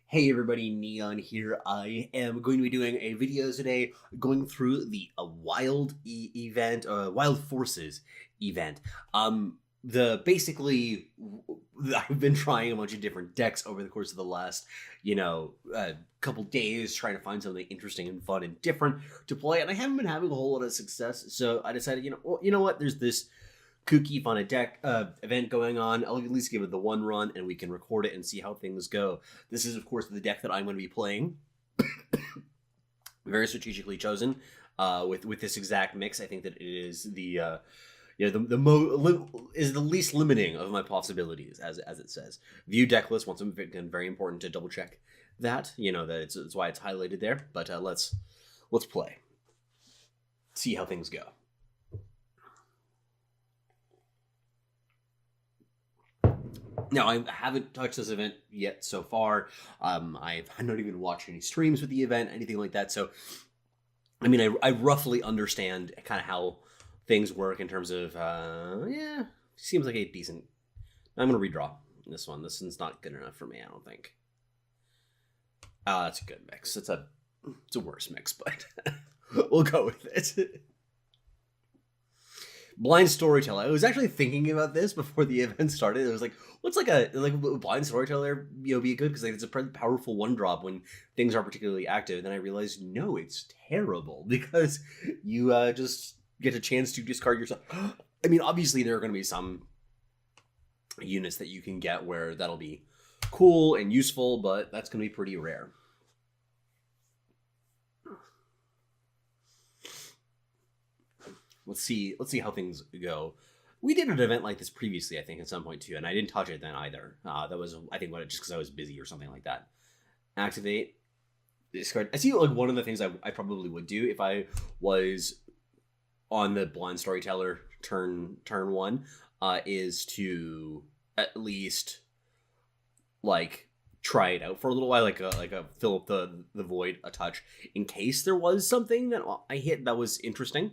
Hey everybody, Neon here. I am going to be doing a video today going through the Wild Forces event. The basically I've been trying a bunch of different decks over the course of the last, couple days trying to find something interesting and fun and different to play, and I haven't been having a whole lot of success. So I decided, you know what? There's this kooky fun deck event going on. I'll at least give it the one run and we can record it and see how things go. This is, of course, the deck that I'm going to be playing. Very strategically chosen with this exact mix. I think that it is is the least limiting of my possibilities, as it says. View deck list. Once again, very important to double check that. That it's why it's highlighted there. But let's play. See how things go. Now, I haven't touched this event yet so far. I've not even watched any streams with the event, anything like that. So, I mean, I roughly understand kind of how things work in terms of, seems like a decent... I'm going to redraw this one. This one's not good enough for me, I don't think. It's a good mix. It's a worse mix, but we'll go with it. Blind Storyteller. I was actually thinking about this before the event started. It was like, what's like a Blind Storyteller, be good, because it's a pretty powerful one drop when things are particularly active. And then I realized, no, it's terrible because you just get a chance to discard yourself. I mean, obviously there are going to be some units that you can get where that'll be cool and useful, but that's going to be pretty rare. Let's see how things go. We did an event like this previously, I think, at some point too, and I didn't touch it then either. That was, I think, just because I was busy or something like that. Activate. Discard. I see, like, one of the things I probably would do if I was on the Blind Storyteller turn one is to at least like try it out for a little while, like a fill up the void a touch in case there was something that I hit that was interesting.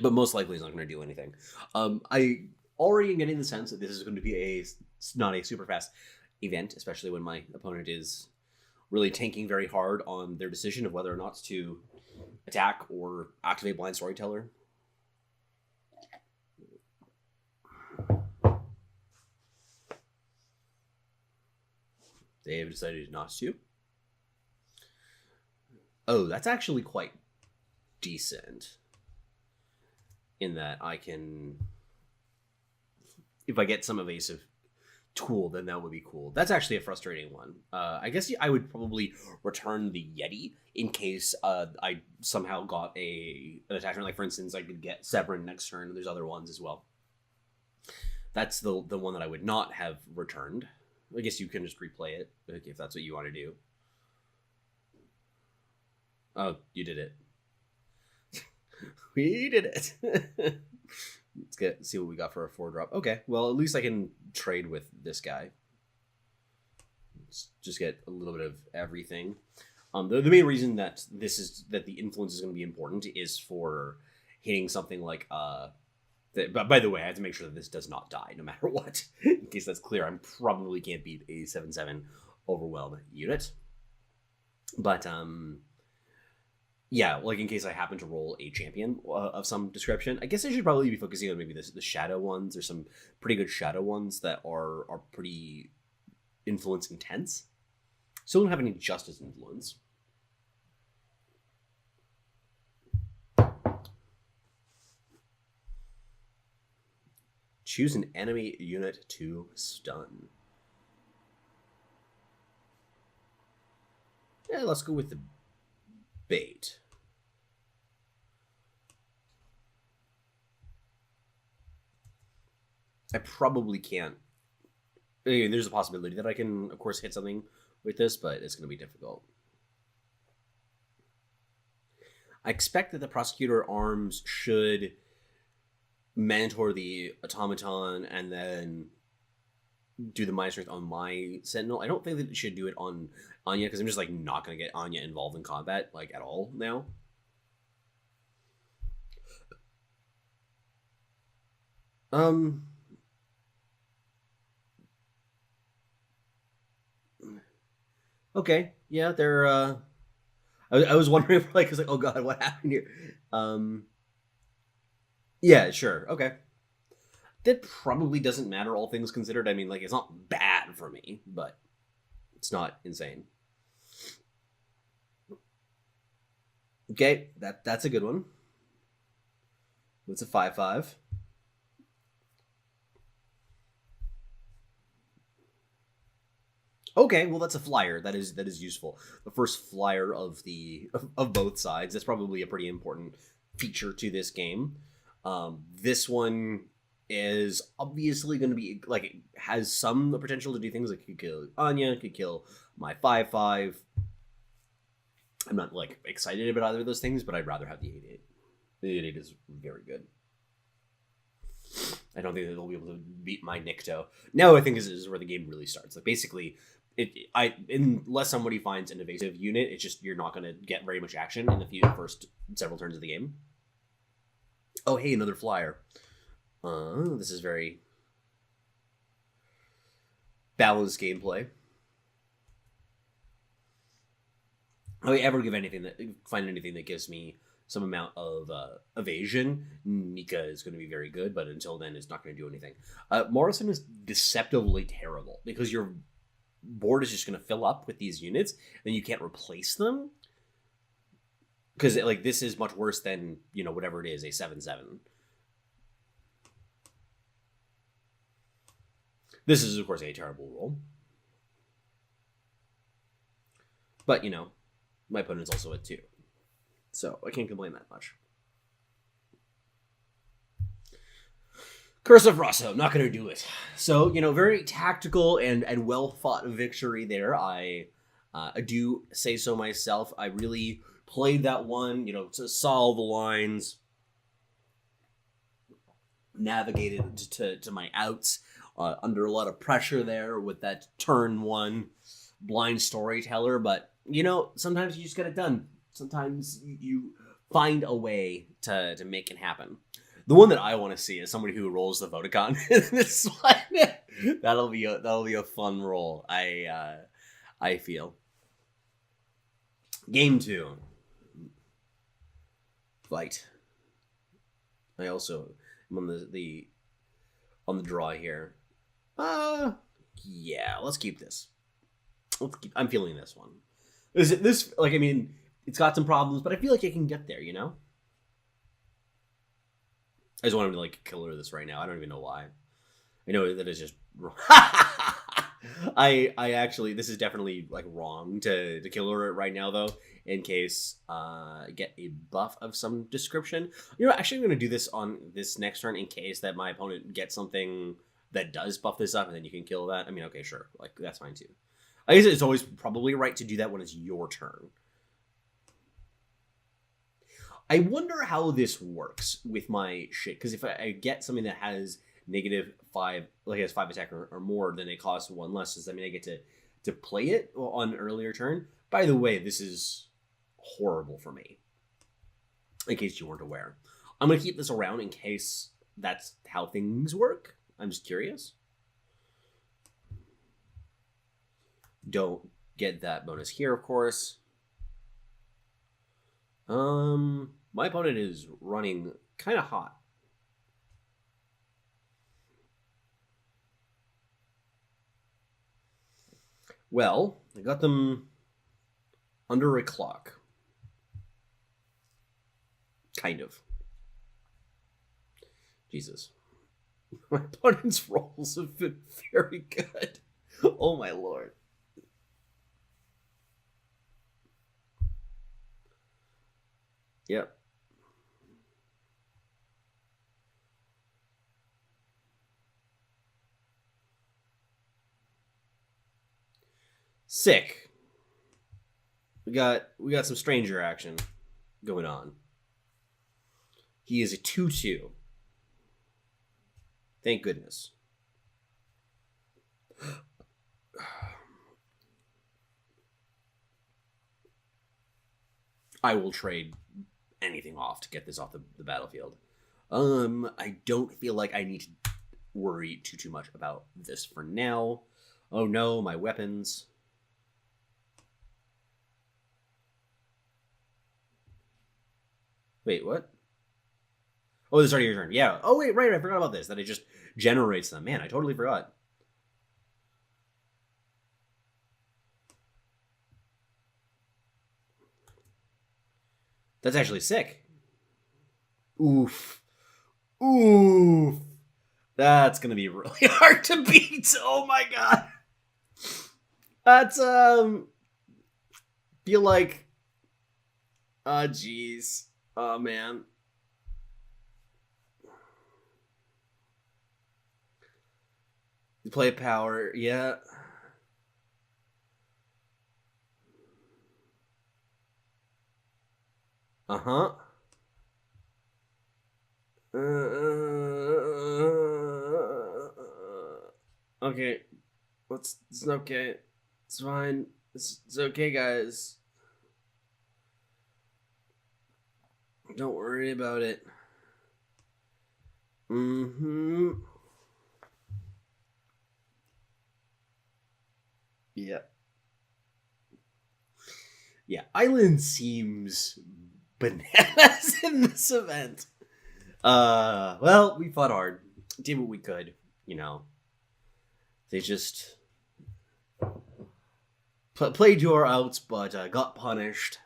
But most likely he's not going to do anything. I already am getting the sense that this is going to be not a super fast event, especially when my opponent is really tanking very hard on their decision of whether or not to attack or activate Blind Storyteller. They have decided not to. Oh, that's actually quite decent. In that I can, if I get some evasive tool, then that would be cool. That's actually a frustrating one. I guess I would probably return the Yeti in case I somehow got an attachment. Like, for instance, I could get Severin next turn, and there's other ones as well. That's the one that I would not have returned. I guess you can just replay it if that's what you want to do. Oh, you did it. We did it. Let's see what we got for a 4-drop. Okay, well, at least I can trade with this guy. Let's just get a little bit of everything. The main reason that the influence is going to be important is for hitting something like but by the way, I have to make sure that this does not die no matter what. In case that's clear, I probably can't beat a 7/7 overwhelm unit. But yeah, like in case I happen to roll a champion of some description, I guess I should probably be focusing on maybe the shadow ones. There's some pretty good shadow ones that are pretty influence intense. Still don't have any justice influence. Choose an enemy unit to stun. Yeah, let's go with the bait. I probably can't. There's a possibility that I can, of course, hit something with this, but it's going to be difficult. I expect that the Prosecutor Arms should mentor the Automaton and then do the Mind Strength on my Sentinel. I don't think that it should do it on Anya, because I'm just like not going to get Anya involved in combat like at all now. Okay, yeah, they're. I was wondering, like, cause like, oh god, what happened here? Um, yeah, sure, okay. That probably doesn't matter, all things considered. I mean, like, it's not bad for me, but it's not insane. Okay, that's a good one. It's a 5/5. Okay, well that's a flyer. That is useful. The first flyer of both sides. That's probably a pretty important feature to this game. This one is obviously going to be like it has some potential to do things like could kill Anya, could kill my 5/5. I'm not like excited about either of those things, but I'd rather have the 8/8. The 8/8 is very good. I don't think that they'll be able to beat my Nikto. Now I think this is where the game really starts. Like basically, unless somebody finds an evasive unit, it's just you're not going to get very much action in the first several turns of the game. Oh hey, another flyer. This is very balanced gameplay. If I ever find anything that gives me some amount of evasion, Nika is going to be very good, but until then, it's not going to do anything. Morrison is deceptively terrible because your board is just going to fill up with these units, and you can't replace them because like this is much worse than whatever it is, a 7/7. This is of course a terrible roll, but my opponent's also at 2, so I can't complain that much. Curse of Rosso, not going to do it. So, very tactical and well fought victory there. I do say so myself. I really played that one, to solve the lines, navigated to my outs under a lot of pressure there with that turn 1 blind storyteller. But, sometimes you just get it done. Sometimes you find a way to make it happen. The one that I want to see is somebody who rolls the Vodacon in this one. that'll be a fun roll. I feel. Game 2. Fight. I also am on the draw here. Yeah, let's keep this. I'm feeling this one. This like I mean, it's got some problems, but I feel like it can get there. I just want him to like kill her this right now. I don't even know why. I know that it's just. I actually this is definitely like wrong to kill her right now though, in case get a buff of some description. Actually I'm gonna do this on this next turn in case that my opponent gets something that does buff this up, and then you can kill that. I mean, okay, sure, like that's fine too. I guess it's always probably right to do that when it's your turn. I wonder how this works with my shit, because if I get something that has -5, like has 5 attack or more, then it costs 1 less. Does that mean I get to play it on an earlier turn? By the way, this is horrible for me, in case you weren't aware. I'm going to keep this around in case that's how things work. I'm just curious. Don't get that bonus here, of course. My opponent is running kind of hot. Well, I got them under a clock. Kind of. Jesus. My opponent's rolls have been very good. Oh my lord. Yep. Sick. We got some stranger action going on. He is a 2/2. Thank goodness. I will trade anything off to get this off the battlefield. I don't feel like I need to worry too much about this for now. Oh no, my weapons. Wait, what? Oh, this is already your turn. Yeah. Oh, wait, right. I forgot about this. That it just generates them. Man, I totally forgot. That's actually sick. Oof. Oof. That's gonna be really hard to beat. Oh my god. That's feel like jeez. Oh man. You play power, yeah. Uh-huh. Okay. It's okay. It's fine. It's okay, guys. Don't worry about it. Mm-hmm. Yeah. Yeah. Island seems bananas in this event. Well, we fought hard. Did what we could, you know. They just played your outs, but got punished.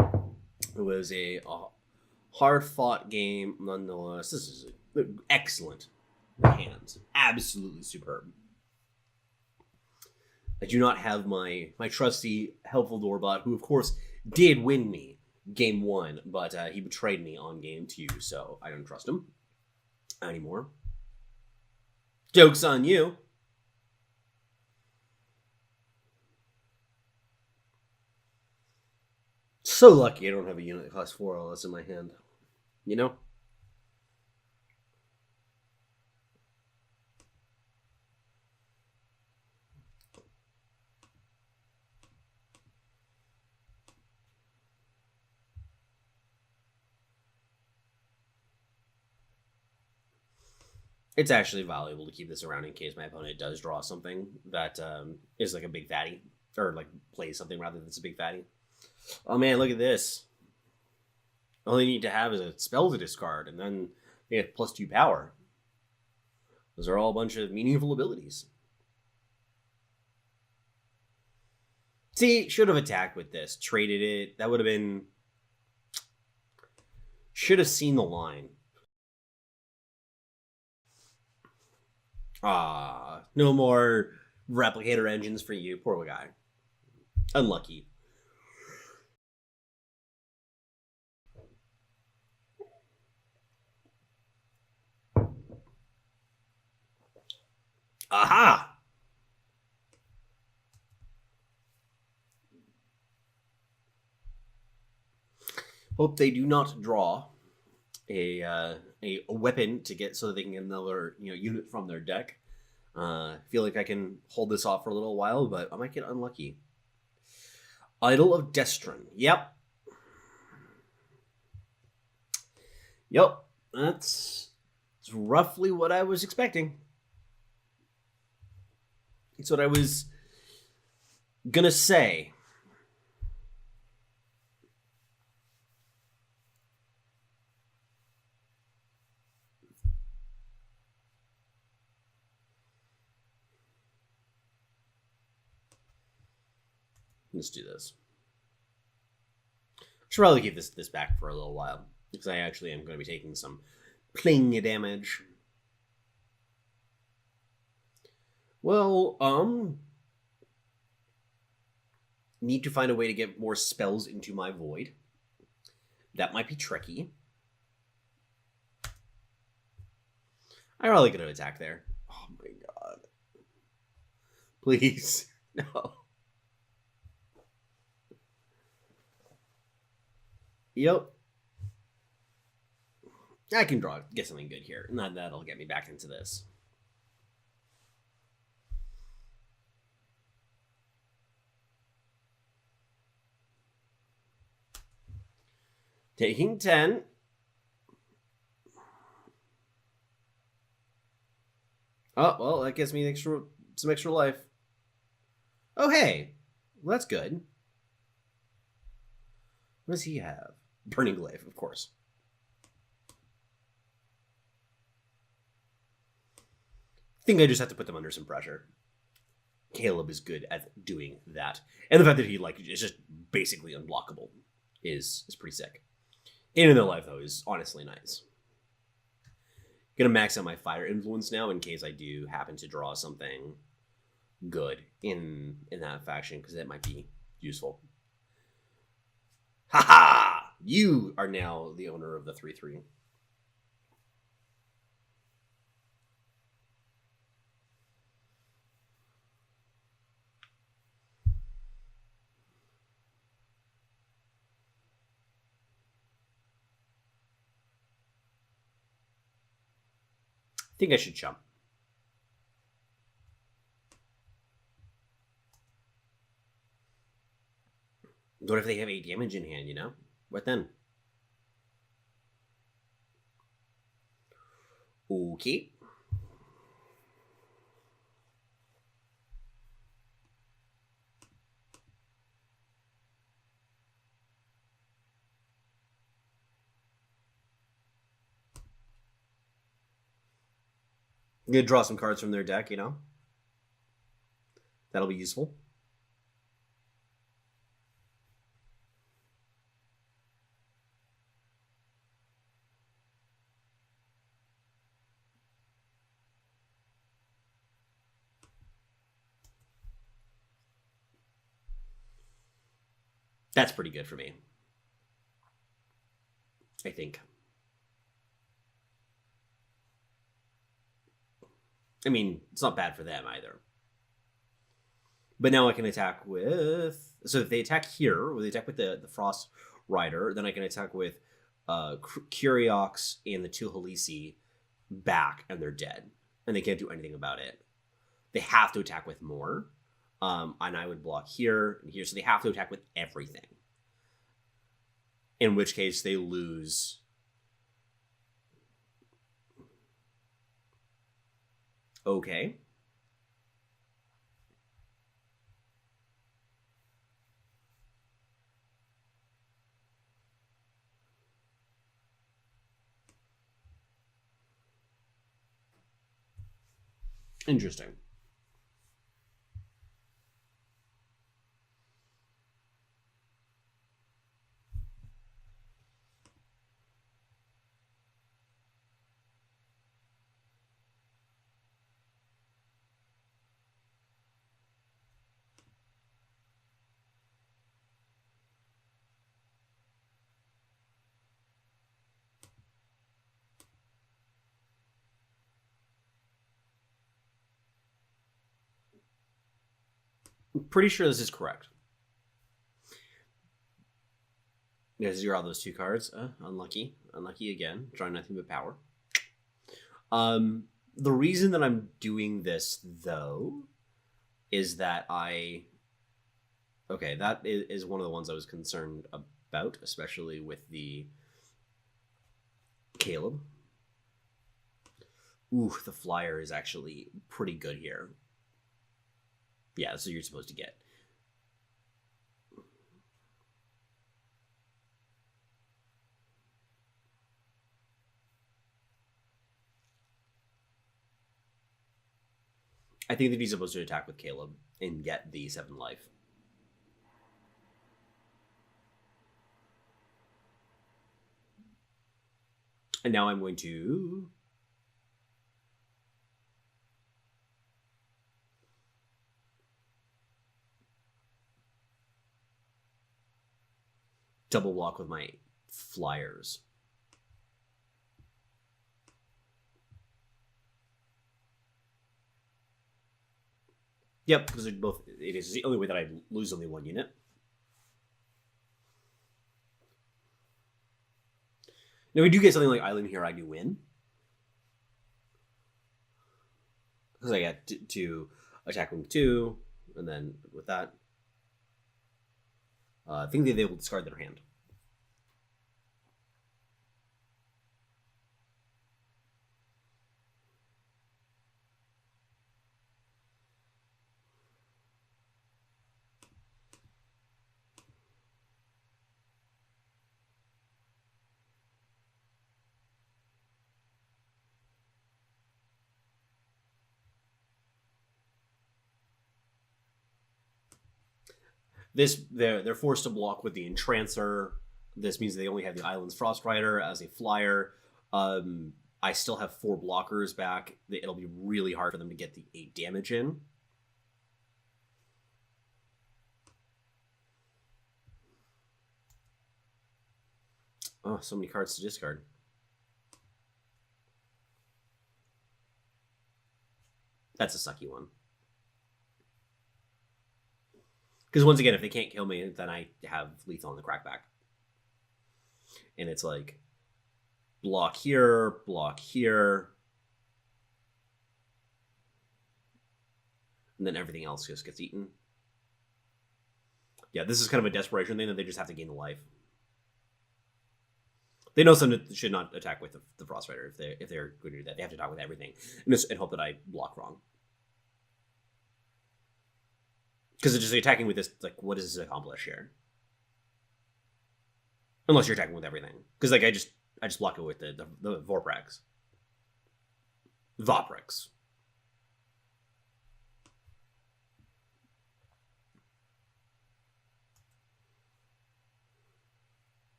It was a hard-fought game, nonetheless. This is excellent hands, absolutely superb. I do not have my trusty helpful doorbot, who of course did win me game 1, but he betrayed me on game 2, so I don't trust him anymore. Joke's on you. So lucky I don't have a unit that costs 4 LS in my hand. You know? It's actually valuable to keep this around in case my opponent does draw something that is like a big fatty. Or like plays something rather than it's a big fatty. Oh man, look at this. All they need to have is a spell to discard, and then they have +2 power. Those are all a bunch of meaningful abilities. See, should have attacked with this. Traded it. That would have been... Should have seen the line. No more replicator engines for you. Poor guy. Unlucky. Aha! Hope they do not draw a weapon to get so that they can get another unit from their deck. Feel like I can hold this off for a little while, but I might get unlucky. Idol of Destron. Yep. Yep. That's roughly what I was expecting. It's what I was gonna say. Let's do this. Should probably keep this back for a little while, because I actually am going to be taking some pling damage. Well, need to find a way to get more spells into my void. That might be tricky. I probably could have attacked there. Oh my god. Please. No. Yep. I can get something good here. And that'll get me back into this. Taking 10. Oh, well, that gives me some extra life. Oh, hey. Well, that's good. What does he have? Burning Glaive, of course. I think I just have to put them under some pressure. Caleb is good at doing that. And the fact that he is just basically unblockable is pretty sick. In their life, though, is honestly nice. Gonna max out my fire influence now in case I do happen to draw something good in that faction, because that might be useful. Haha! You are now the owner of the 3/3. I think I should jump. What if they have 8 damage in hand, you know? What then? Okay. I'm gonna draw some cards from their deck, you know? That'll be useful. That's pretty good for me, I think. I mean, it's not bad for them either. But now I can attack with... So if they attack here, or they attack with the Frost Rider, then I can attack with Curiox and the 2 Halisi back, and they're dead. And they can't do anything about it. They have to attack with more. And I would block here and here. So they have to attack with everything. In which case they lose... Okay. Interesting. I'm pretty sure this is correct. Yeah, zero all those 2 cards. Unlucky. Unlucky again. Drawing nothing but power. The reason that I'm doing this, though, is that Okay, that is one of the ones I was concerned about, especially with the Caleb. Ooh, the flyer is actually pretty good here. Yeah, that's what you're supposed to get. I think that he's supposed to attack with Caleb and get the 7 life. And now I'm going to... double block with my flyers. Yep, because they're both... It is the only way that I lose only 1 unit. Now, we do get something like Island here, I do win. Because I get to attack with 2, and then with that... I think they will discard their hand. they're forced to block with the Entrancer. This means they only have the Island's Frost Rider as a flyer. I still have 4 blockers back. It'll be really hard for them to get the 8 damage in. Oh, so many cards to discard. That's a sucky one. Because once again, if they can't kill me, then I have lethal on the crackback. And it's like block here, and then everything else just gets eaten. Yeah, this is kind of a desperation thing that they just have to gain the life. They know someone should not attack with the Frost Rider if they're going to do that. They have to attack with everything and hope that I block wrong. Because it's just attacking with this, like, what does this accomplish here? Unless you're attacking with everything. Because, like, I just block it with the Vorprex. Voprex.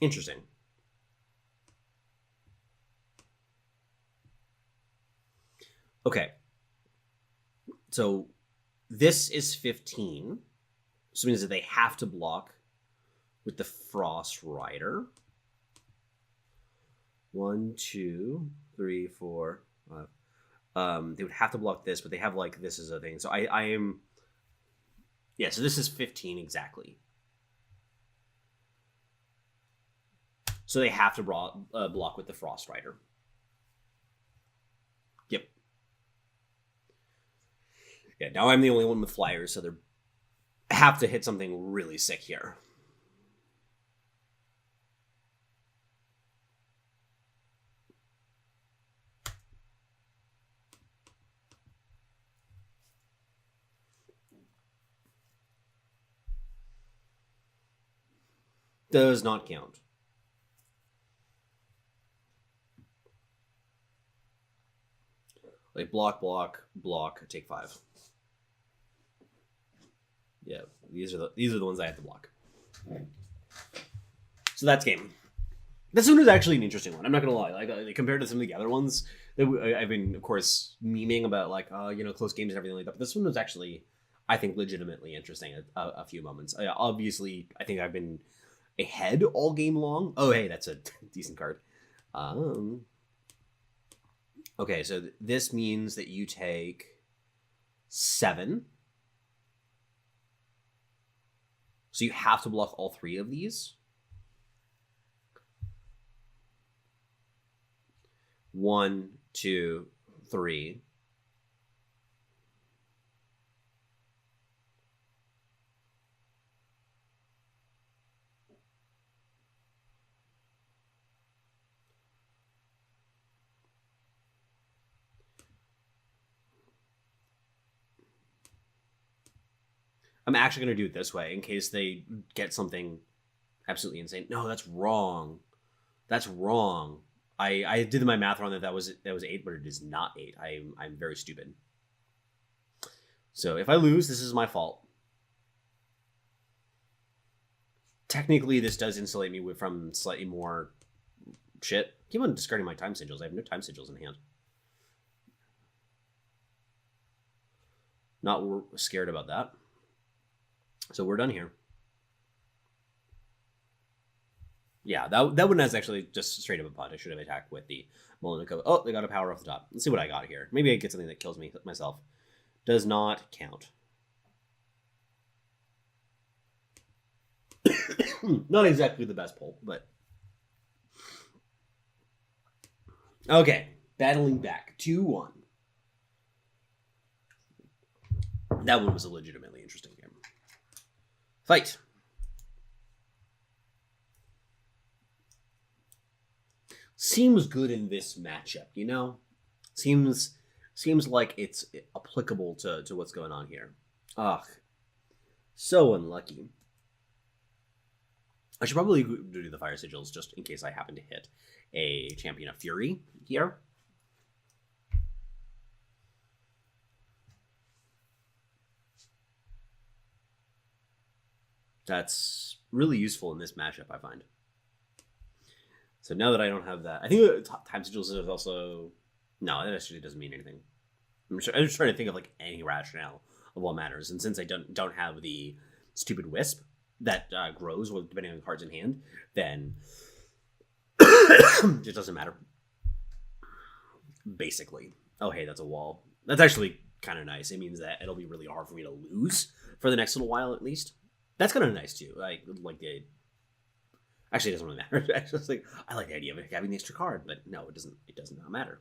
Interesting. Okay. So this is 15. So it means that they have to block with the Frost Rider. 1, 2, 3, 4, 5. They would have to block this, but they have like this as a thing. So I am. Yeah, so this is 15 exactly. So they have to block with the Frost Rider. Yep. Yeah, now I'm the only one with flyers, so they have to hit something really sick here. Does not count. Like block, take 5. Yeah, these are the ones I have to block. So that's game. This one is actually an interesting one. I'm not gonna lie. Like compared to some of the other ones that I've been, of course, memeing about, like close games and everything like that. But this one was actually, I think, legitimately interesting at a few moments. Obviously, I think I've been ahead all game long. Oh, hey, that's a decent card. Okay, so this means that you take 7. So you have to block all 3 of these. 1, 2, 3. I'm actually going to do it this way in case they get something absolutely insane. No, that's wrong. That's wrong. I did my math wrong that was 8, but it is not 8. I'm very stupid. So if I lose, this is my fault. Technically, this does insulate me from slightly more shit. Keep on discarding my time sigils. I have no time sigils in hand. Not scared about that. So we're done here. Yeah, that one is actually just straight up a punt. I should have attacked with the Molinico. Oh, they got a power off the top. Let's see what I got here. Maybe I get something that kills me myself. Does not count. Not exactly the best pull, but... Okay, battling back. 2-1. That one was a legitimately interesting game. Fight. Seems good in this matchup, you know? Seems like it's applicable to what's going on here. Ugh. So unlucky. I should probably do the fire sigils just in case I happen to hit a Champion of Fury here. That's really useful in this matchup, I find. So now that I don't have that, I think time sigils is also... No, that actually doesn't mean anything. I'm just trying to think of like any rationale of what matters. And since I don't have the stupid wisp that grows depending on the cards in hand, then it doesn't matter. Basically. Oh, hey, that's a wall. That's actually kind of nice. It means that it'll be really hard for me to lose for the next little while, at least. That's kind of nice too. Like the... Actually, it doesn't really matter. It's just like, I like the idea of having the extra card, but no, it doesn't. It does not matter.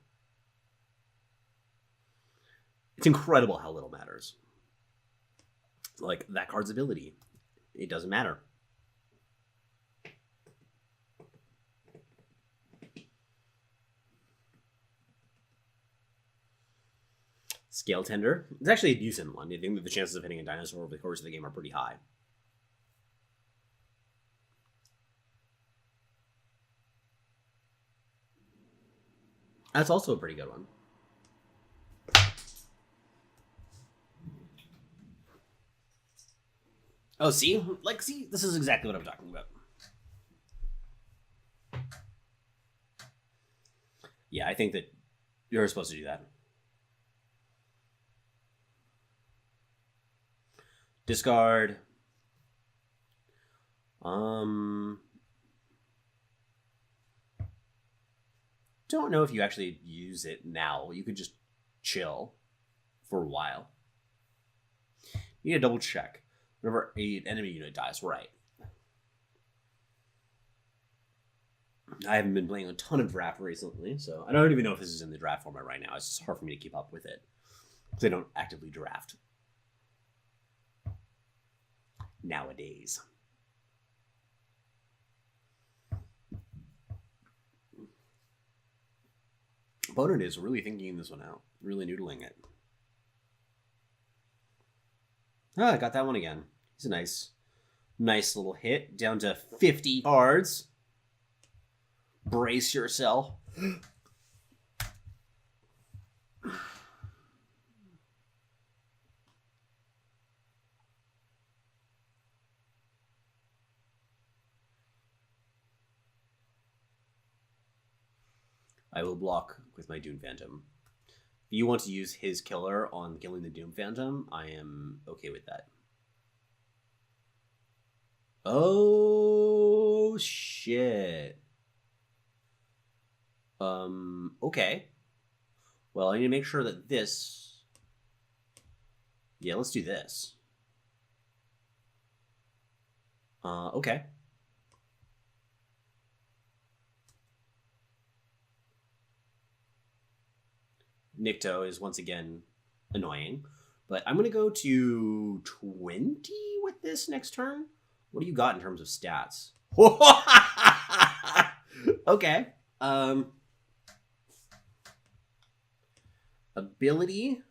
It's incredible how little matters. Like that card's ability, it doesn't matter. Scale Tender. It's actually a decent one. I think that the chances of hitting a dinosaur over the course of the game are pretty high. That's also a pretty good one. Oh, see? Like, see? This is exactly what I'm talking about. Yeah, I think that you're supposed to do that. Discard. Don't know if you actually use it now. You could just chill for a while. You need to double check. Whenever an enemy unit dies, right. I haven't been playing a ton of draft recently, so I don't even know if this is in the draft format right now. It's just hard for me to keep up with it. Because I don't actively draft. Nowadays. Opponent is really thinking this one out. Really noodling it. Ah, I got that one again. It's a nice little hit. Down to 50 cards. Brace yourself. I will block with my Doom Phantom. If you want to use his killer on killing the Doom Phantom, I am okay with that. Oh, shit. Okay. Well, I need to make sure that this... Yeah, let's do this. Okay. Nikto is once again annoying, but I'm going to go to 20 with this next turn. What do you got in terms of stats? Okay. Ability.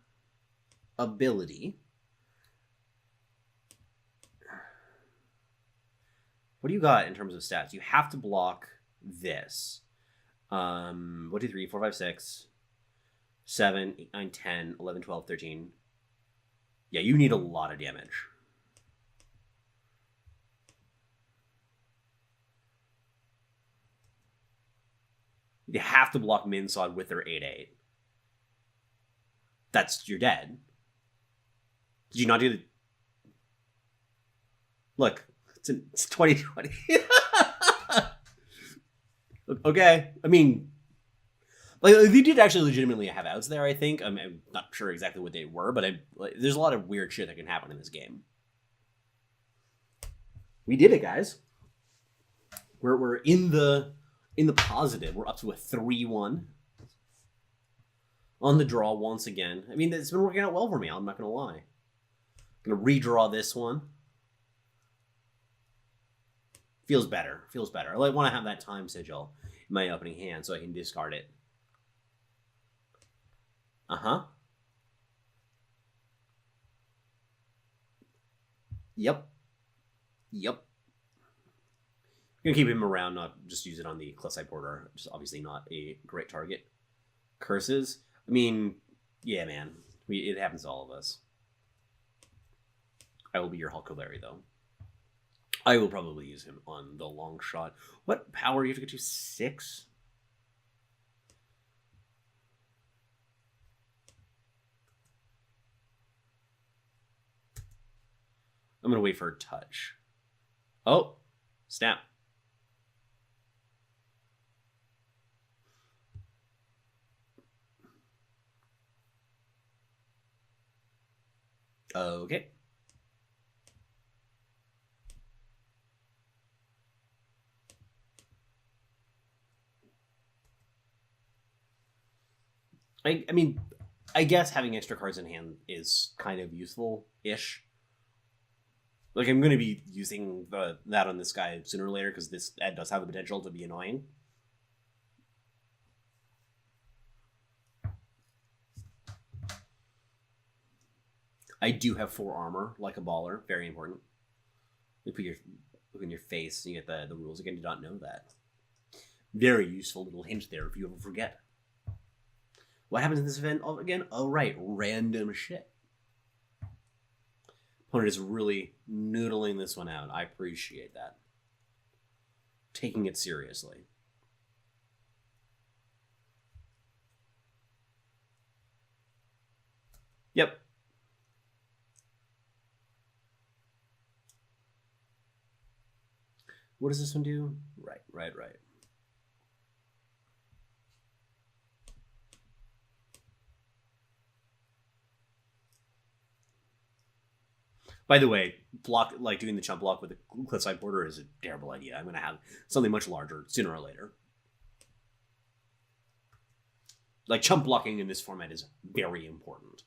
What do you got in terms of stats? You have to block this. 1, 2, 3, 4, 5, 6, 7, 8, 9, 10, 11, 12, 13. Yeah, you need a lot of damage. You have to block Minsod with their 8/8. You're dead. Did you not do the... Look, it's 2020. Okay, I mean, like they did actually legitimately have outs there. I think I'm not sure exactly what they were, but there's a lot of weird shit that can happen in this game. We did it, guys. We're in the positive. We're up to a 3-1 on the draw once again. I mean, it's been working out well for me. I'm not gonna lie. I'm gonna redraw this one. Feels better. I want to have that time sigil in my opening hand so I can discard it. Yep. I'm gonna keep him around, not just use it on the Cliffside Porter. Just obviously not a great target. Curses. I mean, yeah, man. It happens to all of us. I will be your Hulk Larry, though. I will probably use him on the long shot. What power do you have to get to? 6? I'm going to wait for a touch. Oh, snap. Okay. I mean, I guess having extra cards in hand is kind of useful-ish. Like, I'm going to be using that on this guy sooner or later, because this ad does have the potential to be annoying. I do have 4 armor, like a baller. Very important. You put your look in your face, and you get the rules again. Did not know that. Very useful little hint there if you ever forget. What happens in this event again? Oh, right. Random shit. Opponent is really noodling this one out. I appreciate that. Taking it seriously. Yep. What does this one do? Right. By the way, doing the chump block with a cliffside border is a terrible idea. I'm going to have something much larger sooner or later. Like, chump blocking in this format is very important.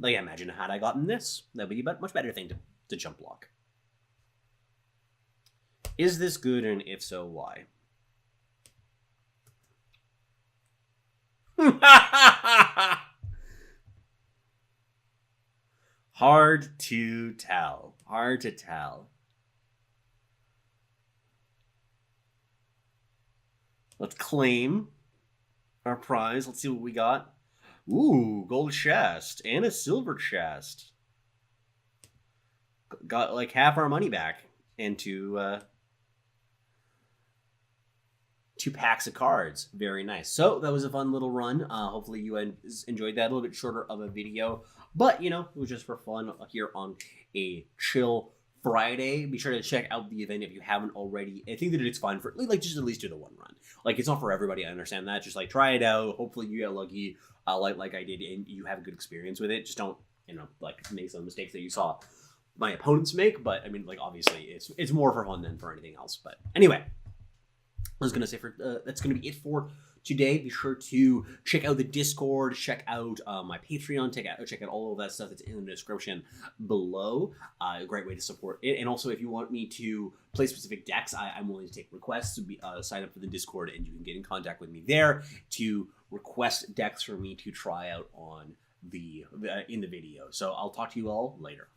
Like, imagine had I gotten this. That would be a much better thing to jump block. Is this good, and if so, why? Hard to tell. Hard to tell. Let's claim our prize. Let's see what we got. Ooh, gold chest and a silver chest. Got like half our money back into 2 packs of cards. Very nice. So that was a fun little run. Hopefully you enjoyed that. A little bit shorter of a video, but you know, it was just for fun here on a chill Friday. Be sure to check out the event if you haven't already. I think that it's fun for like just at least do the one run. Like, it's not for everybody. I understand that. Just like try it out. Hopefully you get lucky, like I did, and you have a good experience with it. Just don't, you know, like make some mistakes that you saw my opponents make. But I mean, like, obviously it's more for fun than for anything else. But anyway, I was gonna say that's gonna be it for today. Be sure to check out the Discord, check out my Patreon, check out all of that stuff that's in the description below. A great way to support it. And also, if you want me to play specific decks, I'm willing to take requests. Sign up for the Discord, and you can get in contact with me there to request decks for me to try out on in the video. So I'll talk to you all later.